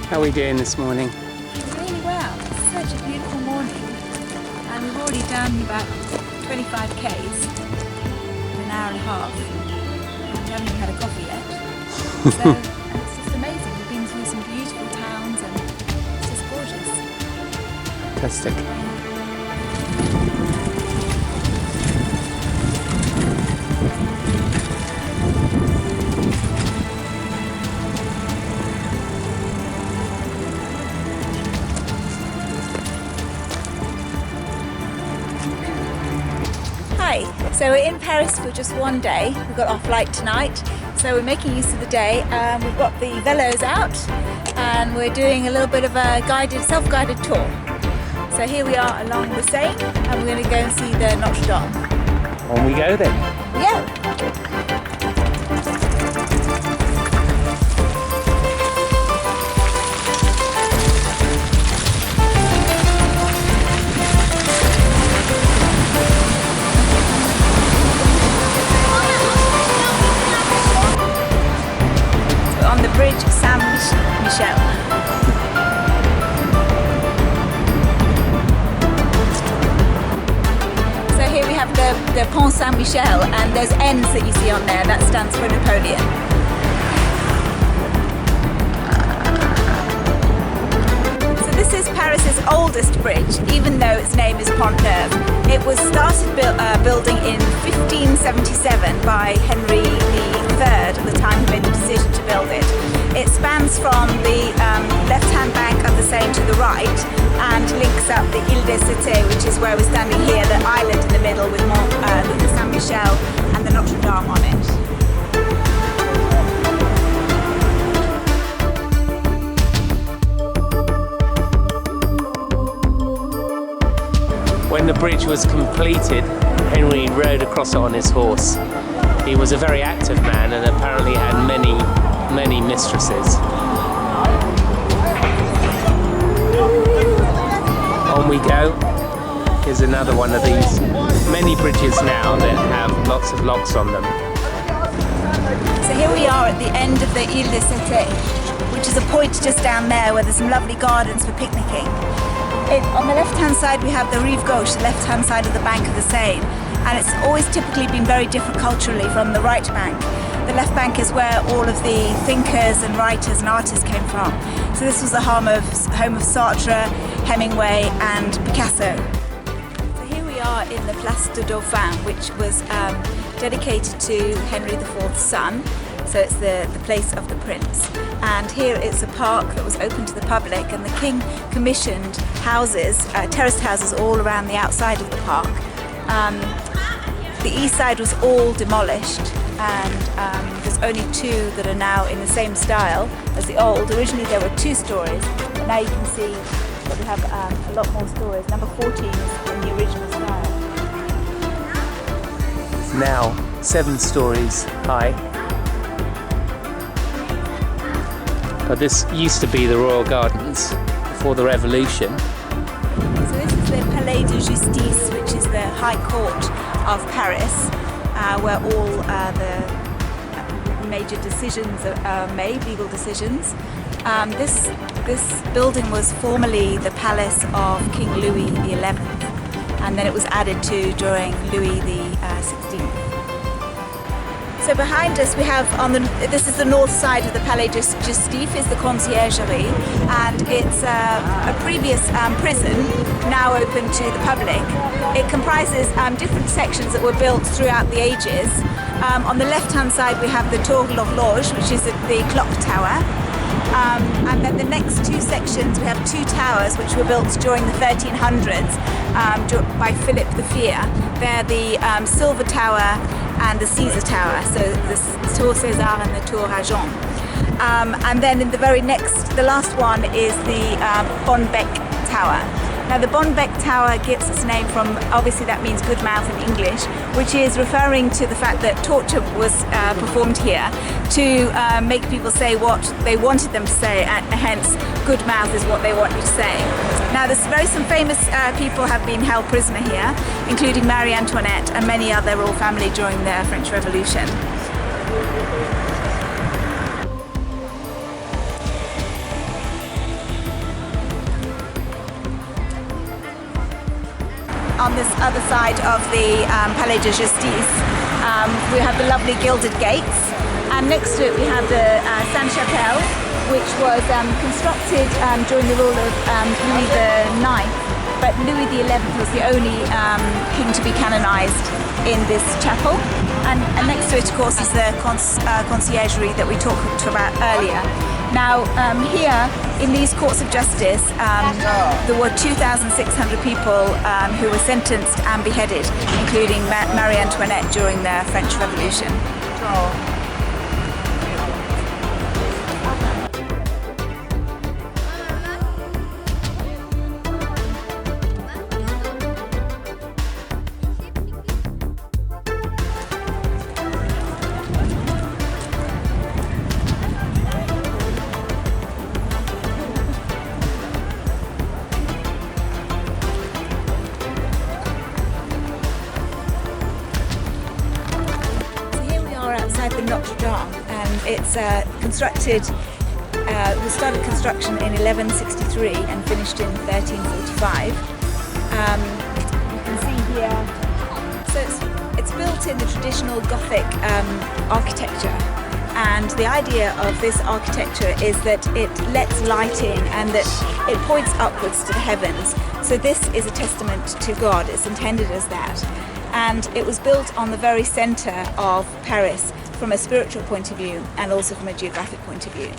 How are we doing this morning? Really well. It's such a beautiful morning, and we've already done about 25 Ks in an hour and a half. And we haven't even had a coffee yet. So it's just amazing. We've been through some beautiful towns, and it's just gorgeous. Fantastic. Hi, so we're in Paris for just one day. We've got our flight tonight, so we're making use of the day. We've got the velos out and we're doing a little bit of a self-guided tour. So here we are along the Seine and we're going to go and see the Notre Dame. On we go then. Yeah. Bridge Saint-Michel. So here we have the Pont Saint-Michel, and there's N's that you see on there. That stands for Napoleon. So this is Paris's oldest bridge, even though its name is Pont Neuf. It was started building in 1577 by Henry III at the time he made the decision to build it. It spans from the left-hand bank of the Seine to the right and links up the Ile de Cité, which is where we're standing here, the island in the middle with the Saint-Michel and the Notre Dame on it. When the bridge was completed, Henry rode across it on his horse. He was a very active man and apparently had many mistresses. On we go. Here's another one of these many bridges now that have lots of locks on them. So here we are at the end of the Ile de Cité, which is a point just down there where there's some lovely gardens for picnicking. On the left-hand side we have the Rive Gauche, the left-hand side of the bank of the Seine, and it's always typically been very different culturally from the right bank. The left bank is where all of the thinkers and writers and artists came from. So this was the home of Sartre, Hemingway and Picasso. So here we are in the Place du Dauphin, which was dedicated to Henry IV's son. So it's the place of the prince. And here it's a park that was open to the public, and the king commissioned houses, terraced houses all around the outside of the park. The east side was all demolished, and there's only two that are now in the same style as the old. Originally there were 2 stories, but now you can see that we have a lot more stories. Number 14 is in the original style. It's now 7 stories high. But this used to be the Royal Gardens before the Revolution. So this is the Palais de Justice, which is the High Court of Paris, where all the major decisions are made, legal decisions. This building was formerly the palace of King Louis XI, and then it was added to during Louis XVI. So behind us we have this is the north side of the Palais de Justice, is the Conciergerie, and it's a previous prison now open to the public. It comprises different sections that were built throughout the ages. On the left hand side we have the Tour de l'Horloge, which is the clock tower. And then the next 2 sections we have 2 towers which were built during the 1300s by Philip the Fair. They're the Silver Tower and the Caesar Tower, so the Tour César and the Tour Argent. And then in the last one is the Bonbec Tower. Now the Bonbec Tower gets its name from, obviously that means good mouth in English, which is referring to the fact that torture was performed here to make people say what they wanted them to say, and hence good mouth is what they want you to say. Now some famous people have been held prisoner here, including Marie Antoinette and many other royal family during the French Revolution. on this other side of the Palais de Justice, we have the lovely gilded gates, and next to it we have the Sainte-Chapelle, which was constructed during the rule of Louis IX, but Louis XI was the only king to be canonized in this chapel. And next to it, of course, is the conciergerie that we talked about earlier. Now, here in these courts of justice, there were 2,600 people who were sentenced and beheaded, including Marie Antoinette during the French Revolution. Outside the Notre Dame, and it's constructed. We started construction in 1163 and finished in 1345. You can see here. So it's built in the traditional Gothic architecture, and the idea of this architecture is that it lets light in and that it points upwards to the heavens. So this is a testament to God. It's intended as that. And it was built on the very centre of Paris from a spiritual point of view and also from a geographic point of view.